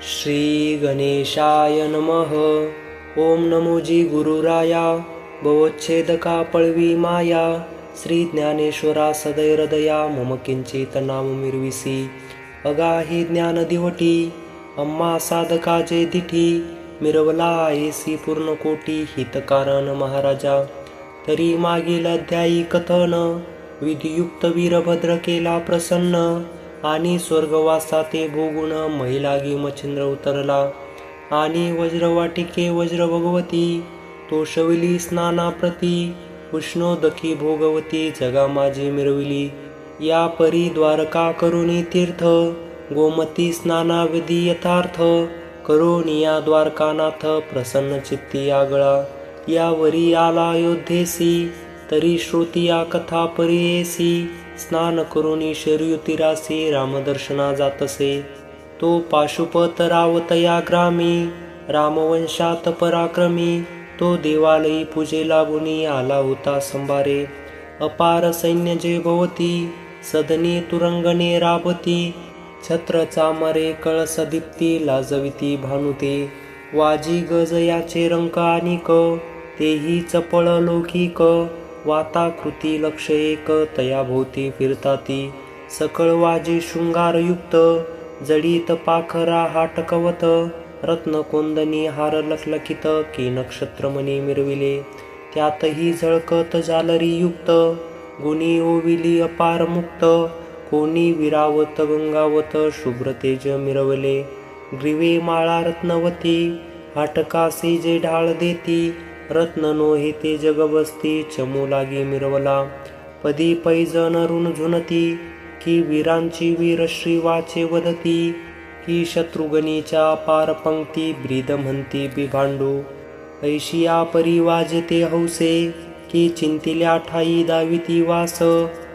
श्री गणेशाय नमः. ओम नमोजी गुरुराया भवच्छेदका पळवी माया. श्री ज्ञानेश्वरा सदै हृदया मम किंचित नाम मिरविसी. अगाही ज्ञान दिवटी अम्मा साधका जे दिठी. मिरवला आहेसी पूर्ण कोटी हितकारण महाराजा. तरी मागील अध्यायी कथन विधियुक्त वीरभद्र केला प्रसन्न. आणि स्वर्गवासा ते भोगुण महिलागी मच्छिंद्र उतरला. आणि वज्रवाटिके वज्र भगवती तोषविली स्नानाप्रती. उष्णोदकी भोगवती जगा माझी मिरविली. या परी द्वारका करुणी तीर्थ गोमती स्नानाविधी यथार्थ. करुणी या द्वारकानाथ प्रसन्न चित्ती आगळा. यावरी आला अयोध्येसी तरी श्रुती या कथा परियेसी. स्नान करुणी शरयू तीरासी रामदर्शना जातसे. तो पाशुपत रावतया ग्रामी रामवंशात पराक्रमी. तो देवालयी पूजेला गुणी आला होता संभारे. अपार सैन्य जे भवती सदनी तुरंगणे राबती. छत्र चामरे कळस दीप्ती लाजविती भानुते. वाजी गजयाचे रंक आणिक तेही चपळ लौकिक. वाताकृती लक्ष एक तया भोवती फिरताती. सकळ वाजी शृंगारयुक्त जडीत पाखरा हाटकवत. रत्न कोंदणी हार लखलखित की नक्षत्रमणी मिरविले. त्यातही झळकत जालरी युक्त गुणी ओविली अपार मुक्त. कोणी विरावत गंगावत शुभ्र तेज मिरवले. ग्रीवे माळा रत्नवती हाटकासी जे ढाळ देती. रत्न नोहे ते जग बसती चमू लागी मिरवला. पदी पैजन ऋण झुनती की वीरांची वीरश्री वाचे वदती. की शत्रुघ्नीच्या पार पंक्ती ब्रीद म्हणती बिभांडू. ऐशिया परी वाजते हौसे की चिंतिल्या ठाई दाविती वास.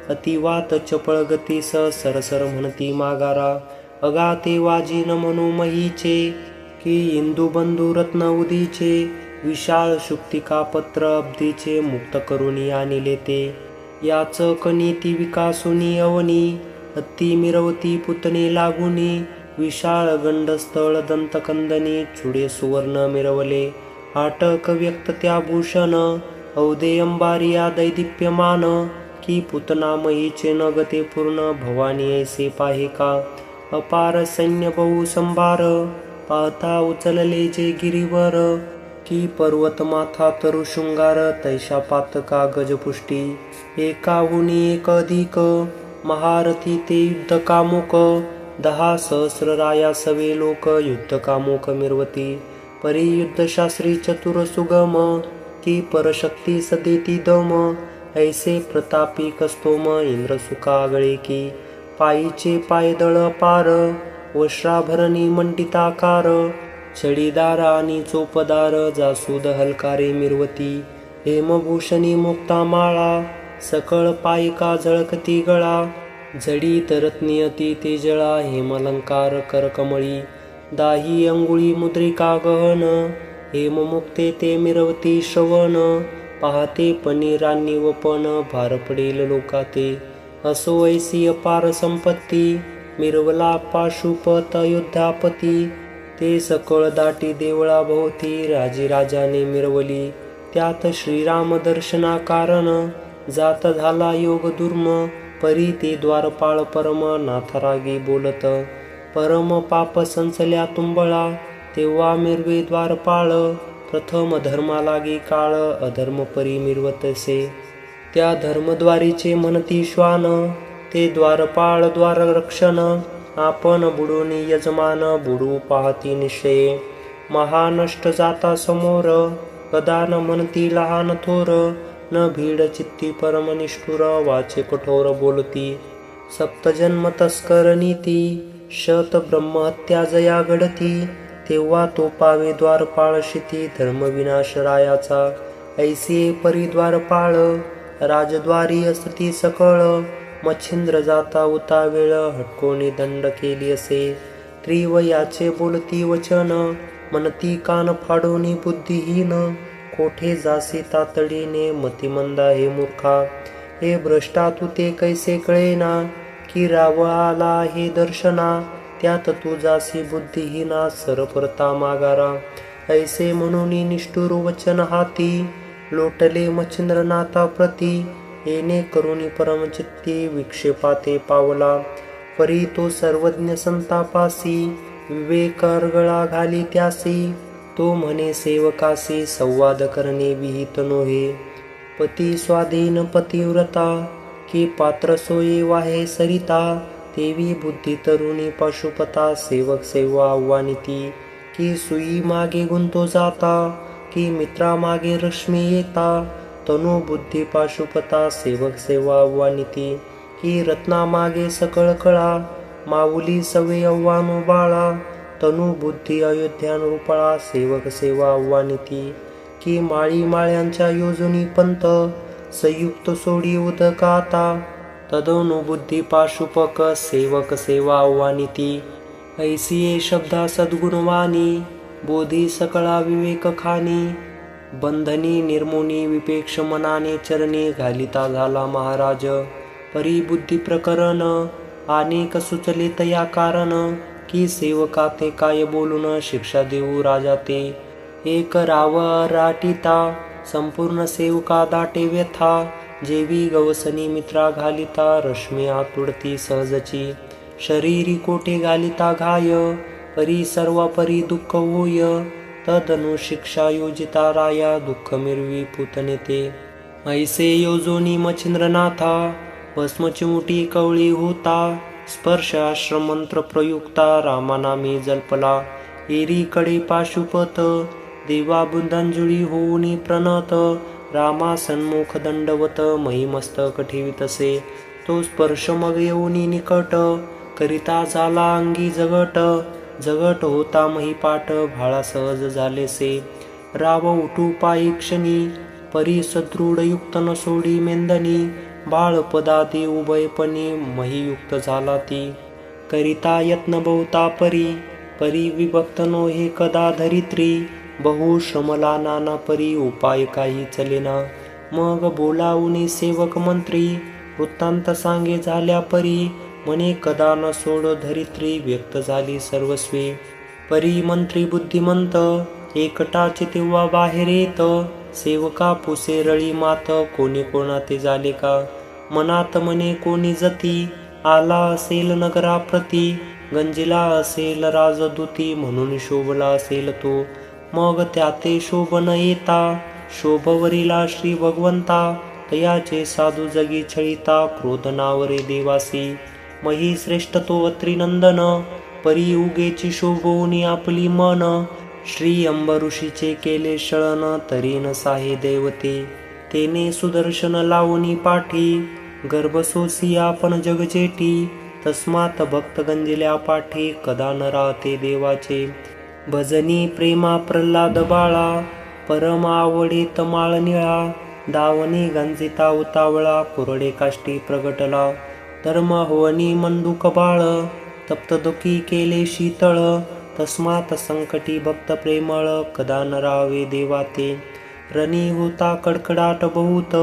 अतिवात चपळ गतीस सरसर म्हणती मागारा. अगाते वाजी न म्हणू महीचे की इंदू बंधू रत्न उदीचे. विशाल शुक्तिका पत्र अब्दीचे मुक्त करुणी आणिले ते. याच कनीती विकासुनी अवनी हत्ती मिरवती पुतणी लागुनी. विशाल गंडस्थळ दंतकंदनी चुडे सुवर्ण मिरवले. आटक व्यक्त त्या भूषण औदे अंबारिया दैदिप्यमान. की पुतना महीचे नगते पूर्ण भवानी ऐसे पाहे का. अपार सैन्य बहु संभार पाहता उचलले जे गिरीवर. की पर्वत माथा तरु शृंगार तैशा पातका गजपुष्टी. एकाहुनी एक अधिक महारथी ते युद्ध कामुक. 10 सहस्र राया सवे लोक युद्ध कामुक मिरवती. परी युद्धशास्त्री चतुर सुगम की परशक्ती सदेती दम. ऐसे प्रतापी कस्तोम इंद्र सुका आगळे की. पायीचे पायदळ पार वस्त्राभरणी मंडिताकार. छडीदार आणि चोपदार जासूद हलकारे मिरवती. हेमभूषणी मुक्ता माळा सकळ पायिका झळकती गळा. जडीत रत्नियती तेजळा हेमलंकार करकमळी. दाही अंगुळी मुद्रिका गहन हेममुक्ते ते मिरवती श्रवण. पाहते पनीरांनी वपन भार पडेल लोकाते. असो ऐसी अपार संपत्ती मिरवला पाशुपत अयोध्यापती. ते सकळ दाटी देवळा भोवती राजाने मिरवली. त्यात श्रीराम दर्शना कारण जात झाला योग दुर्म. परी ते द्वारपाळ परम नाथरागी बोलत. परम पाप संचल्या तुंबळा तेव्हा मिरवे द्वारपाळ. प्रथम धर्मा लागी काळ अधर्म परी मिरवतसे. त्या धर्मद्वारीचे म्हणती श्वान ते द्वारपाळ द्वाररक्षण. आपण बुडून यजमान बुडू पाहती निश्चये. महानष्ट जाता समोर गदान म्हणती लहान थोर. न भीड चित्ती परम निष्ठुर वाचे कठोर बोलती. सप्तजन्म तस्कर नीती शत ब्रह्महत्या जया घडती. तेव्हा तो पावे द्वारपाळ शिती धर्मविनाश रायाचा. ऐसे परी द्वारपाळ राजद्वारी असती सकळ. मच्छिंद्र जाता उता वेळ हटकोनी दंड केली असे. त्रिवयाचे बोलती वचन म्हणती कान फाडोनी बुद्धिहीन. कोठे जासी तातडीने मतिमंदा हे मूर्खा. हे भ्रष्टा तू ते कैसे कळेना की राव आला हे दर्शना. त्यात तू जासी बुद्धिहीना सरपरता मागारा. ऐसे म्हणून निष्ठुर वचन हाती लोटले मच्छिंद्रनाथा प्रती. येणे करुणी परमचित्ती विक्षेपाते पावला. परी तो सर्वज्ञ संतापासी विवेक अर्गळा घाली त्यासी. तो म्हणे सेवकासी संवाद करणे विहित नोहे. पती स्वाधीन पतिव्रता की पात्र सोये वाहे सरिता. देवी बुद्धी तरुणी पाशुपता सेवक सेवा आव्हानिती. की सुई मागे गुंतो जाता की मित्रा मागे रश्मी येता. तनु बुद्धी पाशुपता सेवक सेवा आव्हानिती. की रत्ना मागे सकळ कळा माऊली सवे आव्हानो बाळा. तनु बुद्धी अयोध्यान रूपळा सेवक सेवा आव्हानिती. की माळी माळ्यांच्या योजनी पंत संयुक्त सोडी उदकाता. तदनु बुद्धी पाशुपक सेवक सेवा आव्हानिती. ऐसिये शब्दा सद्गुणवाणी बोधी सकळा विवेक खानी. बंधनी निर्मुनी विपेक्ष मनाने चरणी घालिता झाला महाराज. परी बुद्धी प्रकरण अनेक सुचले तया कारण. की सेवका ते काय बोलून शिक्षा देऊ राजा ते. एक राव राटिता संपूर्ण सेवका दाटे व्यथा. जेवी गवसनी मित्रा घालिता रश्मी आतुडती सहजची. शरीरी कोटे घालिता घाय परी सर्व परी दुःख होय. तदनु शिक्षा योजिता राया दुःख मिरवी पुतने ते. ऐसे योजोनी मच्छिंद्रनाथा भस्म चिमुटी कवळी होता. स्पर्श आश्रम मंत्र प्रयुक्ता रामानामी जल्पला. एरीकडे पाशुपत देवा बुद्धांजळी होऊनी प्रणत. रामा सन्मुख दंडवत महिमस्तक ठेवितसे. तो स्पर्श मग येऊनी निकट करिता झाला अंगी जगट. जगट होता महिपाठ भाळा सहज झालेसे. राव उठू पायी क्षणी परी सदृढ युक्त न सोडी मेंदनी. बाळपदादी उभयपणी महियुक्त झाला ती. करिता यत्न बहुता परी परी विभक्त नो हे कदा धरित्री. बहु श्रमला नाना परी उपाय काही चलेना. मग बोलावूनी सेवक मंत्री वृत्तांत सांगे झाल्या परी. म्हणे कदा न सोड धरित्री व्यक्त झाली सर्वस्वी. परी मंत्री बुद्धिमंत एकटाचे तेव्हा बाहेर येत. सेवका पुसे रळी मात कोणी कोणाते झाले का. मनात मने कोणी जती आला असेल नगराप्रती. गंजिला असेल राजदूती म्हणून शोभला असेल तो. मग त्याते शोभ न येता शोभवरीला श्री भगवंता. तयाचे साधू जगी छळिता क्रोध नावरे देवासी. मही श्रेष्ठ तो अत्रिनंदन परी उगेची शोभवनी आपली मन. श्री अंबऋषीचे केले शळन तरी न साहे देवते. तेने सुदर्शन लावणी पाठी गर्भसोसी आपण जगजेटी. तस्मात भक्त गंजिल्या पाठी कदा न राहते देवाचे. भजनी प्रेमा प्रल्हाद बाळा परम आवडे तमाळ निळा. दावणी गंजिता उतावळा कुरडे काष्टी प्रगटला. धर्म होवनी मंडूक बाळ तप्त दुखी केले शीतळ. तस्मात संकटी भक्त प्रेमळ कदा न राहावे देवाते. रणी होता कडकडाट बहुत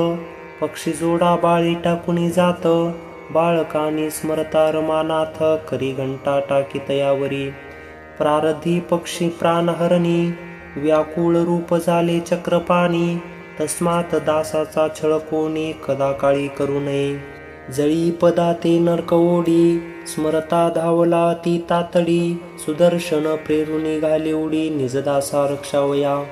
पक्षी जोडा बाळी टाकुनी जात. बाळकानी स्मरता रमानाथ करी घंटा टाकी तयावरी. प्रारधी पक्षी प्राणहरणी व्याकुळ रूप झाले चक्रपाणी. तस्मात दासाचा छळ कोणी कदा काळी करू नये. जळी पदा ते नरक ओढी स्मरता धावला ती तातडी. सुदर्शन प्रेरुनी घाले उडी निजदासा रक्षावया.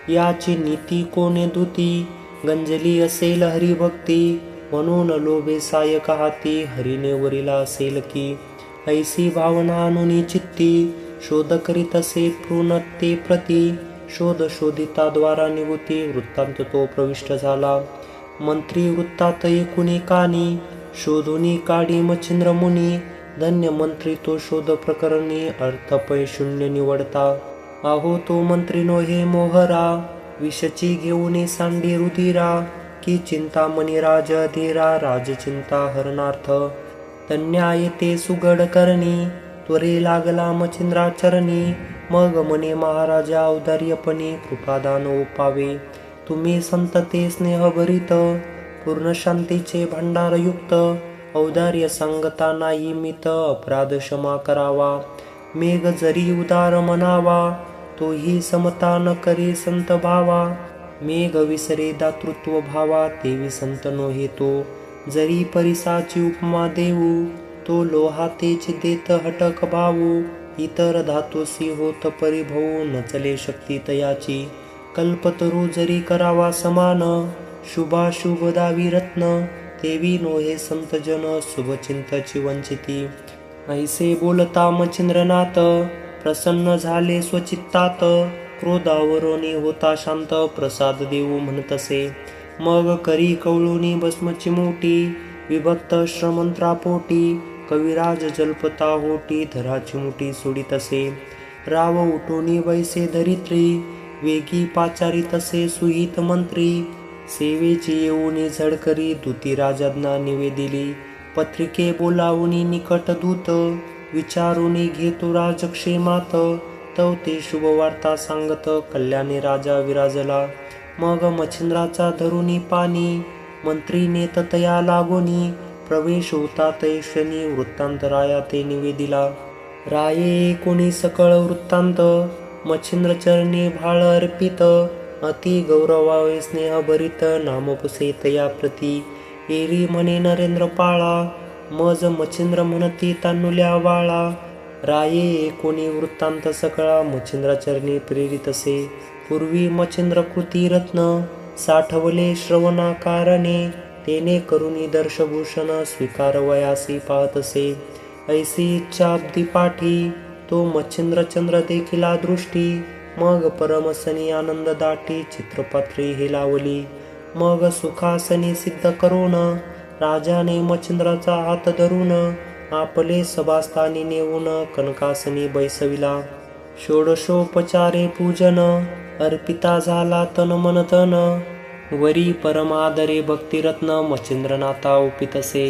याची नीती कोणे दूती गंजली असेल हरिभक्ती. म्हणून लोभे सायक हाती हरिने वरिला असेल की. ऐसी भावना अनुनी चित्ती शोध करीत असे प्रणते प्रती. शोध शोधिता द्वारा निवृत्ती वृत्तांत तो प्रविष्ट झाला. मंत्री वृत्तात एकूणी कानी शोधुनी काढी मच्छिंद्र मुनी. धन्य मंत्री तो शोध प्रकरणी अर्थपै शून्य निवडता. आहो तो मंत्री नो हे मोहरा विषची घेऊन सांडी रुधिरा. की चिंतामणी राज धीरा राजचिंता हरणार्थ. तन्याय ते सुगड करणी त्वरे लागला मच्छिंद्राचरणी. मग मने महाराजा औदार्यपणी कृपादान ओपावे. तुम्ही संतते स्नेहभरित पूर्ण शांतीचे भंडारयुक्त. औदार्य सांगता नाही मित अपराध क्षमा करावा. मेघ जरी उदार म्हणावा तोही समता न करे संत भावा. मेघ विसरे दातृत्व भावा तेवी संत नोहे तो. जरी परिसाची उपमा देऊ तो लोहा तेच देत हटक भाऊ. इतर धातुसी होत परिभव न चले शक्ती तयाची. कल्पतरू जरी करावा समान शुभाशुभ दावी रत्न. तेवी नोहे संत जन शुभचिंतची वंचिती. ऐसे बोलता मच्छिंद्रनाथ प्रसन्न झाले स्वचित्तात. क्रोधावरोनी होता शांत प्रसाद देऊ म्हणतसे. मग करी कवळुनी भस्मची मोठी विभक्त श्रमंत्रापोटी. कविराज जल्पता होटी धराची मुठी सोडितसे. राव उठोनी वैसे धरित्री वेगी पाचारी तसे सुहित मंत्री. सेवेची येऊनी झडकरी दूती राजाज्ञा निवेदिली. पत्रिके बोलावुनी निकट दूत विचारुनी घेतो राजक्षेमात. तव ते शुभ वार्ता सांगत कल्याणे राजा विराजला. मग मच्छिंद्राचा धरुनी पाणी मंत्री नेत तया लागोनी. प्रवेश होता तै क्षणी वृत्तांत राया ते निवेदिला. राये कोणी सकळ वृत्तांत मच्छिंद्र चरणी भाळ अर्पित. अति गौरवावे स्नेह भरित नामपुसे तया प्रती. एरी म्हणे नरेंद्र पाळा मज मच्छिंद्र म्हणती तान्नुल्या वाळा. राये कोणी वृत्तांत सकळा मच्छिंद्र चरणी प्रेरितसे. पूर्वी मच्छिंद्र कृती रत्न साठवले श्रवणा कारणे. तेने करुणी दर्शभूषण स्वीकारवयासी पाहतसे. ऐसी इच्छा अब्दी पाठी तो मच्छिंद्र चंद्र देखिला दृष्टी. मग परमसनी आनंद दाटी चित्रपात्री हे लावली. मग सुखासनी सिद्ध करून राजाने मच्छिंद्राचा हात धरून आपले सभास्थानी नेऊन कनकासनी बैसविला. षोडशोपचारे पूजन अर्पिता झाला तन मन तन. वरी परमादरे भक्तिरत्न मच्छिंद्रनाथा उपितसे.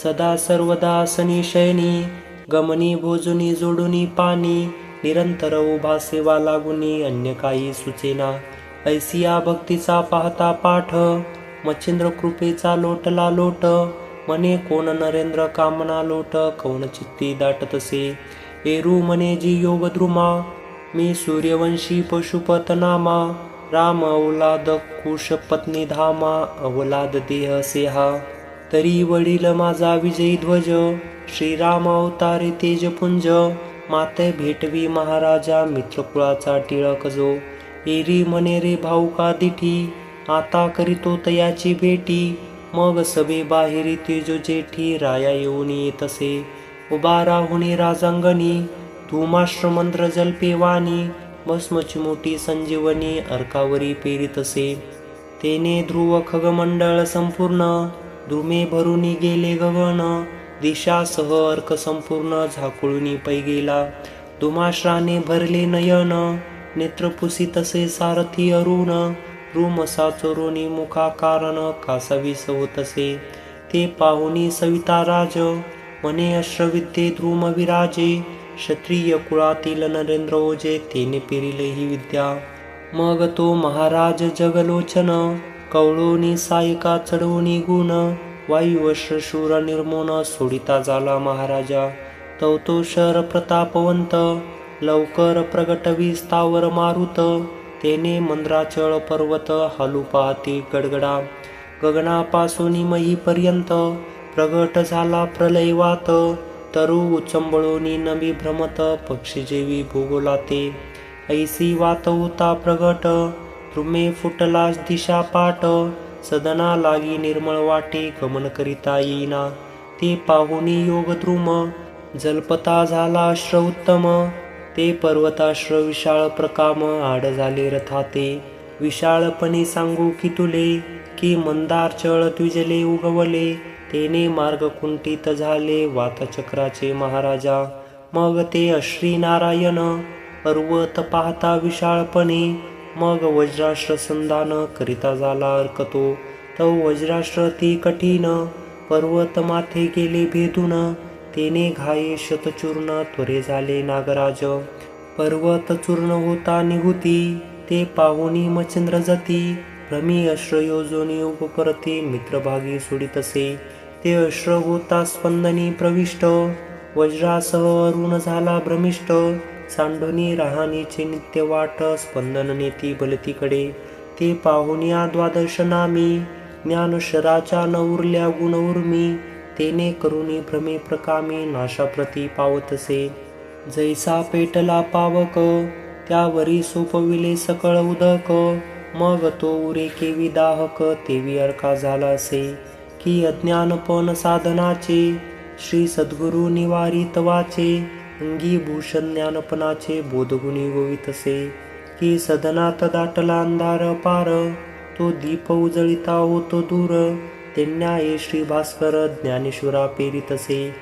सदा सर्वदा सनी शयनी गमनी भोजुनी जोडुनी पाणी. निरंतर उभा सेवा लागुनी अन्य काही सुचेना. ऐसिया भक्तीचा पाहता पाठ मच्छिंद्र कृपेचा लोटला लोट. मने कोण नरेंद्र कामना लोट कौन चित्ती दाटतसे. एरू मने जी योग द्रुमा मी सूर्यवंशी पशुपत नामा. राम अवलाद कुश पत्नी धामा अवलाद देह सेहा. तरी वडील माझा विजयी ध्वज श्रीराम अवतारे तेजपुंज. माते भेटवी महाराजा मित्रकुळाचा टिळक जो. एरी मने रे भाऊका दिठी आता करीतो तयाची भेटी. मग सभे बाहेरी तेजो जेठी राया येऊन येतसे. उभा राहुनी राजांगणी धूमाश्र मंत्र जल्पे वाणी. भस्मची मोठी संजीवनी अर्कावरी पेरितसे. तेने ध्रुव खगमंडळ संपूर्ण धुमे भरुनी गेले गगन. दिशासह अर्क संपूर्ण झाकुळुनी पै गेला. धुमाश्राने भरले नयन नेत्र पुसितसे सारथी अरुण. रुमसा चोरुनी मुखा कारण कासावीस होतसे. ते पाहुनी सविता राज मने अश्रविद्ये ध्रुम विराजे. क्षत्रिय कुळातील नरेंद्र ओजे तेने पेरिले ही विद्या. मग तो महाराज जगलोचन कवळोनी सायका चढवणी गुण. वायुवश्र शूर निर्मोन सोडिता झाला महाराजा. तवतो शर प्रतापवंत लवकर प्रगटवी स्थावर मारुत. तेने मंद्राचळ पर्वत हालू पाहती गडगडा. गगनापासून महीपर्यंत प्रगट झाला प्रलयवात. तरु उचंबळोनी नभी भ्रमत पक्षी जेवी भूगोलाते. ऐसी वात होता प्रगट द्रुमे फुटला दिशा पाट. सदना लागी निर्मळ वाटे गमन करिता येईना. ते पाहुनी योग द्रुम जल्पता झाला अश्र उत्तम. ते पर्वताश्र विशाळ प्रकाम आड झाले रथाते. विशाळपणे सांगू की तुले की मंदार चळ द्विजले उगवले. तेने मार्ग कुंठित झाले वातचक्राचे महाराजा. मग ते अश्री नारायण पर्वत पाहता विशाळपणे. मग वज्राश्र संधान करिता झाला अर्कतो. तो वज्राश्र ती कठीण पर्वत माथे गेले भेदून. तेने घाये शतचूर्ण त्वरे झाले नागराज. पर्वत चूर्ण होता निघुती ते पाहुनी मच्छिंद्र जती. भ्रमी अश्र योजोनी उपपरती मित्रभागी सोडितसे. ते अश्र होता स्पंदनी प्रविष्ट, वज्रासह अरुण झाला भ्रमिष्ट. सांडोनी राहानीचे नित्य वाट, स्पंदन नेती बलतीकडे. ते पाहुनिया द्वादश नामी, ज्ञानशराच्या न उरल्या गुण उर्मी. तेने करुणी भ्रमे प्रकामी, नाशाप्रती पावतसे. जैसा पेटला पावक, त्यावरी सोपविले सकळ उदक. मग तो उरे केवी दाहक, तेवी अर्का झाला असे. की अज्ञानपण साधनाचे, श्री सद्गुरु निवारित वाचे. अंगी भूषण ज्ञानपणाचे, बोधगुणी गोवितसे. की सदनात दाटला अंधार पार, तो दीप उजळिता होतो दूर. तेण्याये श्री भास्कर, ज्ञानेश्वरा पेरितसे.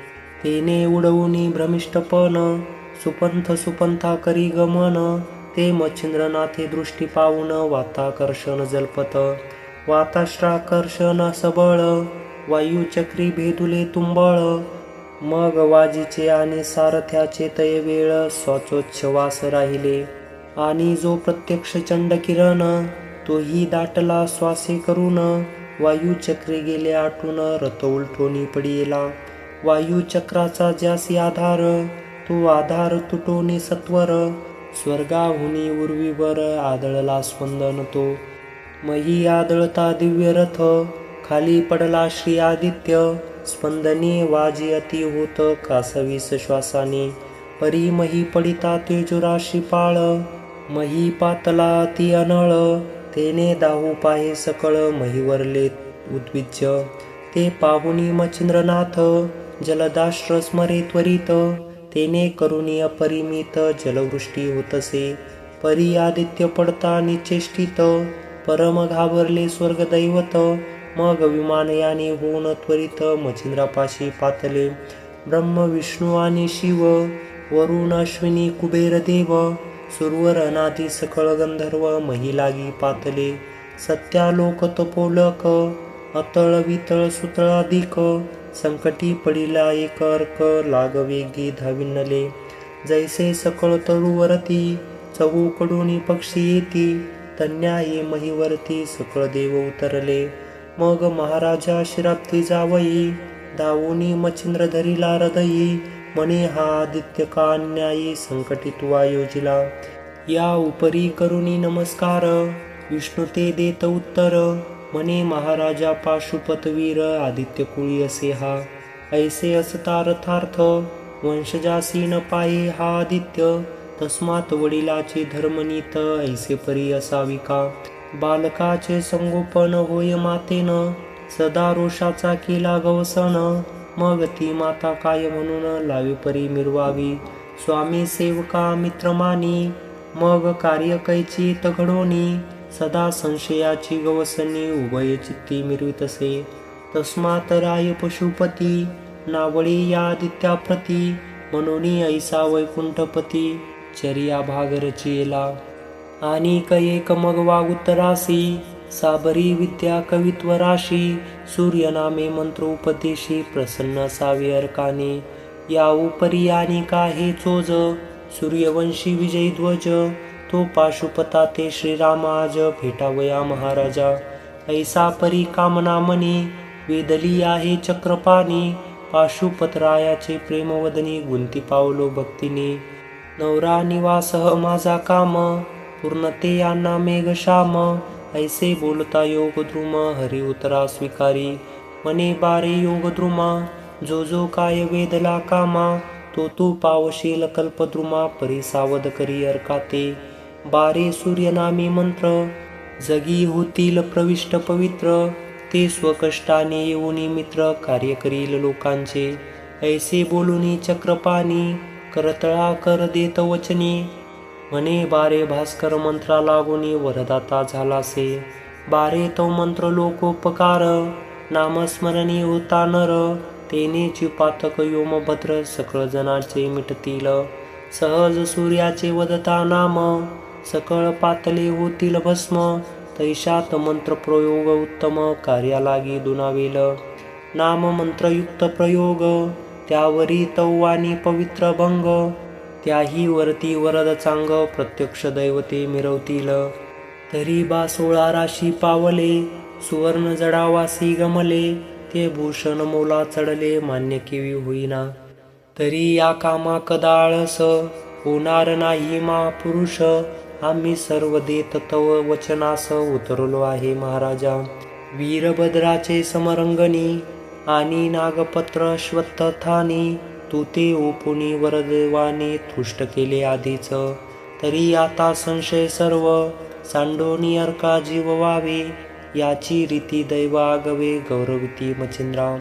तेने उडवुनी भ्रमिष्टपण, सुपंथ सुपंथा करी गमन. ते मच्छिंद्रनाथे दृष्टी पावून, वाताकर्षण जलपत. वाताश्राकर्षण सबळ, वायुचक्री भेदुले तुंबळ. मग वाजीचे आणि सारथ्याचे तय वेळ, स्वाचोच्छवास राहिले. आणि जो प्रत्यक्ष चंडकिरण, तोही दाटला श्वासे करून. वायुचक्रे गेले आटून, रथ उलटोनी पडिला. वायुचक्राचा ज्यासी आधार, तो आधार तुटोनी सत्वर. स्वर्गाहुनी उर्वीवर, आदळला स्पंदन तो. मही आदळता दिव्य रथ, खाली पडला श्री आदित्य. स्पंदनी वाजी अति होत, कासवीस श्वासाने. परी मही पडिता तेजोराशी पाळ, मही पातला अति अनळ. तेने दाहू पाहे सकळ, महीवरले उद्विज्य. ते पाहुनी मच्छिंद्रनाथ, जलदाश्र स्मरे त्वरित. तेने करुणी अपरिमित, जलवृष्टी होतसे. परी आदित्य पडता निचेष्टित, परम घाबरले स्वर्गदैवत. मग विमानयाने होऊन त्वरित, मच्छिंद्रापाशी पातले. ब्रह्म विष्णू आणि शिव, वरुण अश्विनी कुबेर देव. सुरवर अनादी सकळ गंधर्व, मही लागी पातले. सत्यालोक तपोलोक, अतळ वितळ सुतळाधिक. संकटी पडिला एक अर्क, लाग वेगी धाविनले. जैसे सकळ तरुवरती, चहूकडून पक्षी येती. तन्याये महीवरती, सकळ देव उतरले. मग महाराजा शिराप्ती जावई, धावुनी मच्छिंद्र धरिला हृदयी. म्हणे हा आदित्य का अन्यायी, संकटी तुवा योजिला. या उपरी करुणी नमस्कार, विष्णू ते देत उत्तर. म्हणे महाराजा पाशुपतवीर, आदित्य कुळी असे हा. ऐसे असता रथार्थ, वंशजासी न पाये हा आदित्य. तस्मात वडिलाचे धर्मनीत, ऐसे परी असावी का. बालकाचे संगोपन होय मातेन, सदा रोषाचा केला गवसन. मग ती माता काय म्हणून, लावी परी मिरवावी. स्वामी सेवका मित्रमानी, मग कार्य कैचित घडोनी. सदा संशयाची गवसनी, उभय चित्ती मिरवितसे. तस्मात राय पशुपती, नावळी या आदित्याप्रती. मनोनी ऐसा वैकुंठपती, चर्या भागरचीला. आणि एक मग वागुतरासी, साबरी विद्या कवित्व राशी. सूर्यनामे मंत्र उपदेशी, प्रसन्न असावे अर्काने. या उपरी आणि का हे चोज, सूर्यवंशी विजयी ध्वज. तो पाशुपता ते श्रीरामाज, भेटावया महाराजा. ऐसा परी कामना मनी, वेदली आहे चक्रपाणी. पाशुपतरायाचे प्रेमवदनी, गुंती पावलो भक्तीने. नवरा निवासह माझा काम, पूर्णते यांना मेघश्याम. ऐसे बोलता योगद्रुम, हरी उतरा स्वीकारी. मने बारे योगद्रुमा, जो जो काय वेदला कामा. तो तू पावशील कल्पद्रुमा, परी सावध करी अर्काते. बारे सूर्यनामी मंत्र, जगी होतील प्रविष्ट पवित्र. ते स्वकष्टाने येऊनी मित्र, कार्य करील लोकांचे. ऐसे बोलुनी चक्रपाणी, करतळा कर देत वचने. म्हणे बारे भास्कर मंत्रा लागुनी, वरदाता झालासे. बारे तो मंत्र लोकोपकार, नामस्मरणी होता नर. तेनेची पातक योमभद्र, सकळ जनाचे मिटतील. सहज सूर्याचे वदता नाम, सकळ पातले होतील भस्म. तैशात मंत्र प्रयोग उत्तम, कार्या लागी दुनावेल. नाम मंत्रयुक्त प्रयोग, त्यावरी तौवानी पवित्र भंग. त्याही वरती वरद चांग, प्रत्यक्ष दैवते मिरवतील. तरी बा 16 राशी पावले, सुवर्ण जडावासी गमले. ते भूषण मोला चढले मान्य केवी होईना. तरी या कामा कदाळस होणार नाही महापुरुष. आम्ही सर्व देत तव वचनास उतरलो आहे महाराजा. वीरभद्राचे समरंगणी आणि नागपत्र अश्वत्थानी तू ते ओपुनी वरदवाने तुष्ट केले आधीच. तरी आता संशय सर्व सांडोनी अर्का जीव व्हावे. याची रीती दैव आगवे गौरविती मच्छिंद्रा.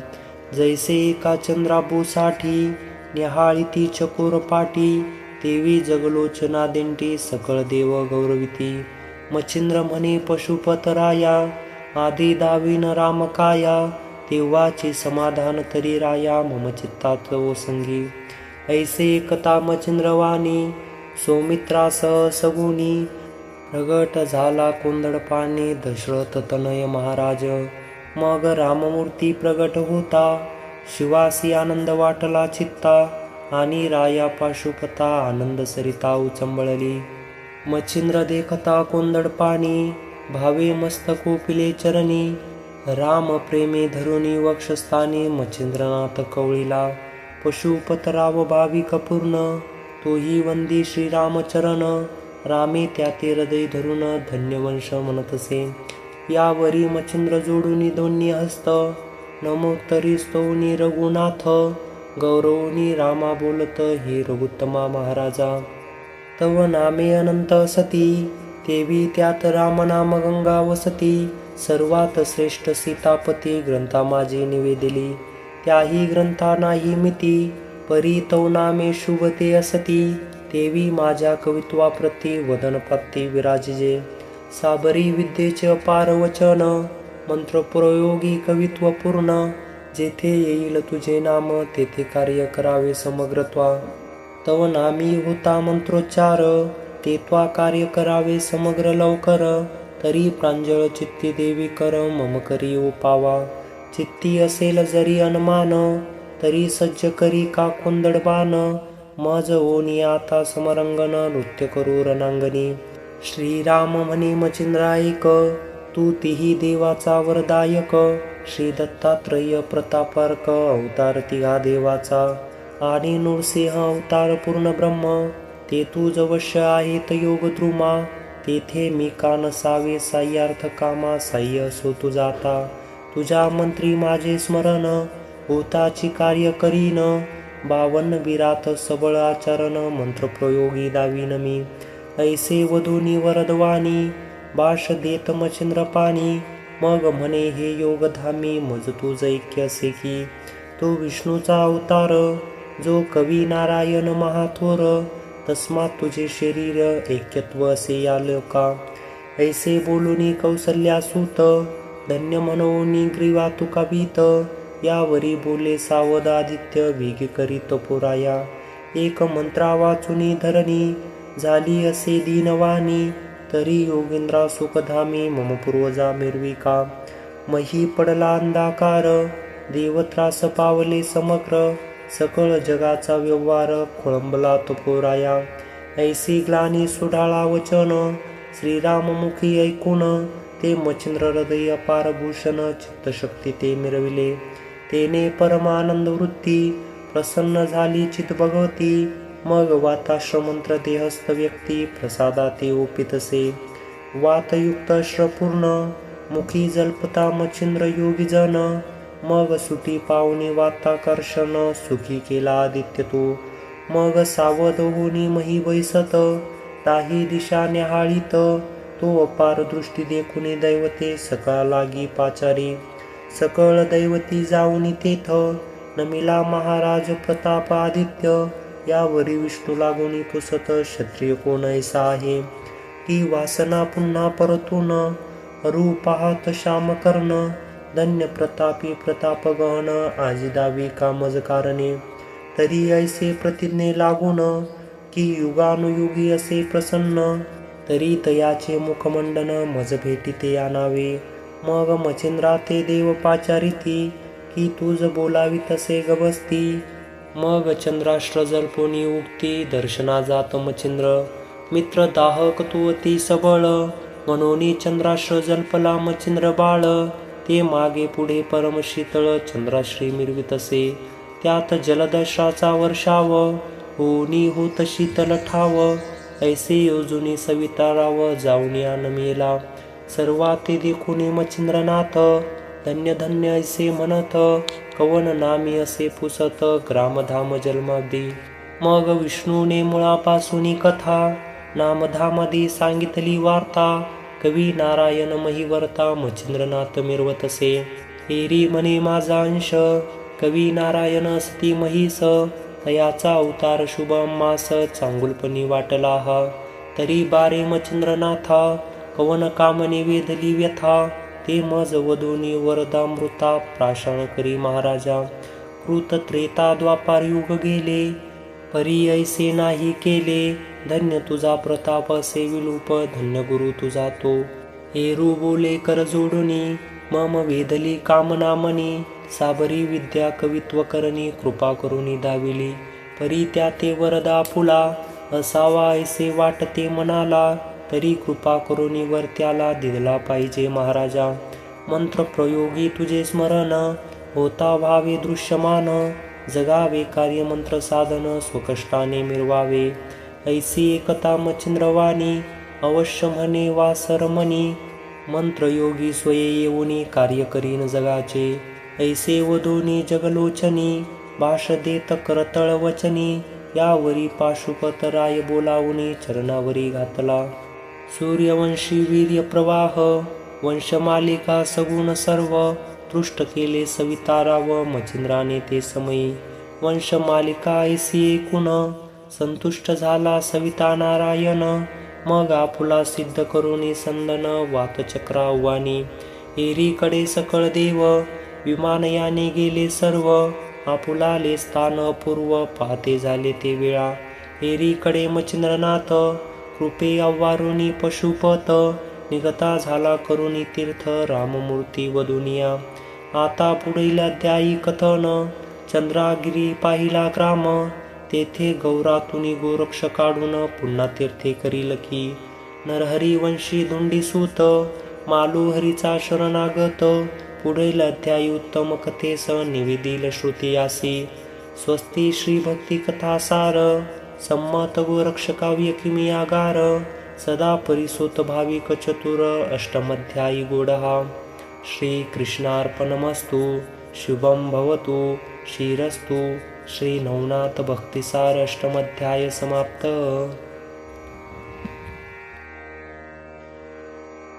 जैसे एका चंद्राबूसाठी निहाळीती चकोर पाटी. तेवी जगलोचना दिंडी सकळ देव गौरविती. मच्छिंद्र म्हणे पशुपतराया आधी दावीन रामकाया. तेव्हाचे समाधान तरी राया मम चित्तात ओसंगी. ऐसे एकता मच्छिंद्रवाणी सौमित्रासह सगुनी. प्रगट झाला कोंदडपाने दशरथ तनय महाराज. मग राममूर्ती प्रगट होता शिवासी आनंद वाटला चित्ता. आणि राया पाशुपता आनंद सरिता उचंबळली. मच्छिंद्र देखता कोंदडपाणी भावे मस्तक कोपिले चरणी. राम प्रेमे धरुणी वक्षस्थानी मच्छिंद्रनाथ कवळीला. पशुपतराव भाविक पूर्ण तोही वंदी श्रीरामचरण. रामे त्या ते हृदय धरून धन्यवंश म्हणतसे. यावरी मच्छिंद्र जोडूनी दोन्ही हस्त नमोत्तरी स्तोनी रघुनाथ. गौरवनी रामा बोलत हे रघुत्तमा महाराजा. तव नामे अनंत सती तेवी त्यात रामनाम गंगा वसती. सर्वात श्रेष्ठ सीतापती ग्रंथा माझी निवेदिली. त्याही ग्रंथा नाही मिती परी तव नामे शुभ ते असती. तेवी माझ्या कवित्वाप्रती वदन प्राप्ती विराजिजे. साबरी विद्येचे अपार वचन मंत्रप्रयोगी कवित्व पूर्ण. जेथे येईल तुझे नाम तेथे कार्य करावे समग्रत्वा. तव नामी होता मंत्रोच्चार ते त्वा कार्य करावे समग्र लवकर. तरी प्रांजळ चित्ती देवी कर मम करी उपावा. चित्ती असेल जरी अनुमान तरी सज्ज करी का कोंदडबाण. मज ओनी आता समरंगन नृत्य करू रणांगणी. श्रीराम म्हणे मच्छिंद्रा एक तू तिही देवाचा वरदायक. श्री दत्तात्रय प्रतापार्क अवतार तिघा देवाचा. आणि नृसिंह अवतार पूर्ण ब्रह्म. ते तू जवश्य आहेत योग द्रुमा. तेथे मी का नसावे साह्यार्थ कामा. साह्य असो तुझा आता तुझ्या मंत्री माझे स्मरण. होताची कार्य करीन 52 विरात सबळ आचरण. मंत्रप्रयोगी दावीन मी ऐसे वधूनी वरदवाणी. भाष देत मच्छिंद्र पाणी. मग म्हणे हे योगधामी मज तुझ ऐक्य असे की. तो विष्णूचा अवतार जो कवी नारायण महाथोर. तस्मात तुझे शरीर ऐक्यत्व असे या लोका. ऐसे बोलूनी कौसल्यासूत धन्य म्हणूनी ग्रीवा तुका भीत. यावरी बोले सावध आदित्य वेग करीत पुराया. एक मंत्रा वाचुनी धरणी झाली असे दीनवाणी. तरी योगेंद्रा सुखधामी मम पूर्वजा मिरविका. मही पडला अंधाकार देवत्रास पावले समग्र. सकळ जगाचा व्यवहार खोळंबला तो पोराया. ऐसी ग्लानी सुढाळा वचन श्रीराममुखी ऐकून. ते मच्छिंद्र हृदय अपार भूषण चित्तशक्ती ते मिरविले. तेने परमानंद वृत्ती प्रसन्न झाली चित भगवती. मग वाताश्रमंत्र देहस्थ व्यक्ती प्रसादा ते ओपितसे. वातयुक्त श्रपूर्ण मुखी जल्पता मच्छिंद्र योगीजन. मग सुटी पावनी वाताकर्षण सुखी केला आदित्य तो. मग सावध होनी मही बैसत ताही दिशा न्याहाळीत. तो अपार दृष्टी देखुनी दैवते सकळा लागी पाचारी. सकळ दैवती जाऊनी तेथ नमिला महाराज प्रताप आदित्य. यावरी विष्णू लागून पुसत क्षत्रिय कोण ऐसा आहे. ती वासना पुन्हा परतून रूप पाहत श्याम कर्ण. धन्य प्रतापी प्रताप गहन आजी दावी कामज कारणे. तरी ऐसे प्रतिज्ञे लागून की युगानुयुगी असे प्रसन्न. तरी तयाचे मुखमंडन मज भेटीते आणावे. मग मच्छिंद्रा ते देव पाचारिती की तुझ बोलावी तसे गबसती. मग चंद्राष्ट्र जल्पोनी उगती दर्शना जात मच्छिंद्र. मित्र दाहक तू अति सबळ म्हणून चंद्राष्ट्र जल्पला मच्छिंद्र बाळ. ते मागे पुढे परमशीतळ चंद्राश्री मिरवितसे. त्यात जलदश्राचा वर्षाव होनी होत शीतल ठाव. ऐसे योजुनी सविताराव जाऊन या नमेला. सर्वा ते देखुनी मच्छिंद्रनाथ धन्य धन्य ऐसे म्हणत. कवन नामी असे पुसत ग्रामधाम जन्मादी. मग विष्णूने मुळापासून कथा नामधामादी सांगितली वार्ता. कवी नारायण महिवर्ता मच्छिंद्रनाथ मिरवतसे. एरी म्हणे माझा अंश कवी नारायण सती महिस. तयाचा अवतार शुभ मास चांगुलपणी वाटला हा. तरी बारे मच्छिंद्रनाथा कवन कामने वेधली व्यथा. ते मज वधूनी वरदामृता प्राशन करी महाराजा. कृत त्रेता द्वापार युग गेले परी ऐसे नाही केले. धन्य तुझा प्रताप असे विलूप धन्य गुरु तुझा तो. हेरू बोले कर जोडुनी मम वेधली कामना मनी. साबरी विद्या कवित्व करणी कृपा करुनी दाविली. परी त्या ते वरदा फुला असावा ऐसे वाटते मनाला. तरी कृपा करुनी वर त्याला दिला पाहिजे महाराजा. मंत्र प्रयोगी तुझे स्मरण होता व्हावे दृश्यमान. जगावे कार्य मंत्र साधन स्वकष्टाने मिरवावे. ऐसी एकता मच्छिंद्रवाणी अवश्य म्हणे वासर मनी. मंत्रयोगी स्वये येऊनी कार्य करीन जगाचे. ऐसे वधूनी जगलोचनी भाष देत करतळ वचनी. यावरी पाशुपत राय बोलावुनी चरणावरी घातला. सूर्यवंशी वीर्य प्रवाह वंशमालिका सगुण सर्व. तृष्ट केले सविताराव मच्छिंद्राने ते समयी. वंशमालिका ऐसी एकूण संतुष्ट झाला सविता नारायण. मग आपुला सिद्ध करुनी संदन वातचक्रा आव्हानी. एरीकडे सकळ देव विमानयाने गेले सर्व. आपुलाले स्थान पूर्व पाहते झाले ते वेळा. एरीकडे मच्छिंद्रनाथ कृपे अव्वारुनी पशुपत. निगता झाला करुणी तीर्थ राममूर्ती वधुनिया. आता पुढील अध्यायी कथन. चंद्रागिरी पाहिला ग्राम तेथे गौरातुनी गोरक्ष काढून पुन्हा तीर्थे करील की. नरहरी वंशी धुंडीसूत मालुहरीचा शरणागत. पुढील अध्यायी उत्तम कथेस निवेदिल श्रुतियासी. स्वस्ती श्री भक्ती कथा सार संमत गोरक्ष काव्य किमियागार. सदा परिसोत भाविक चतुर अष्टमध्यायी गोडहा. श्री कृष्णार्पणमस्तु. शुभं भवतु. श्रीरस्तु. श्री नवनाथ भक्तिसार अष्टमध्याय समाप्त.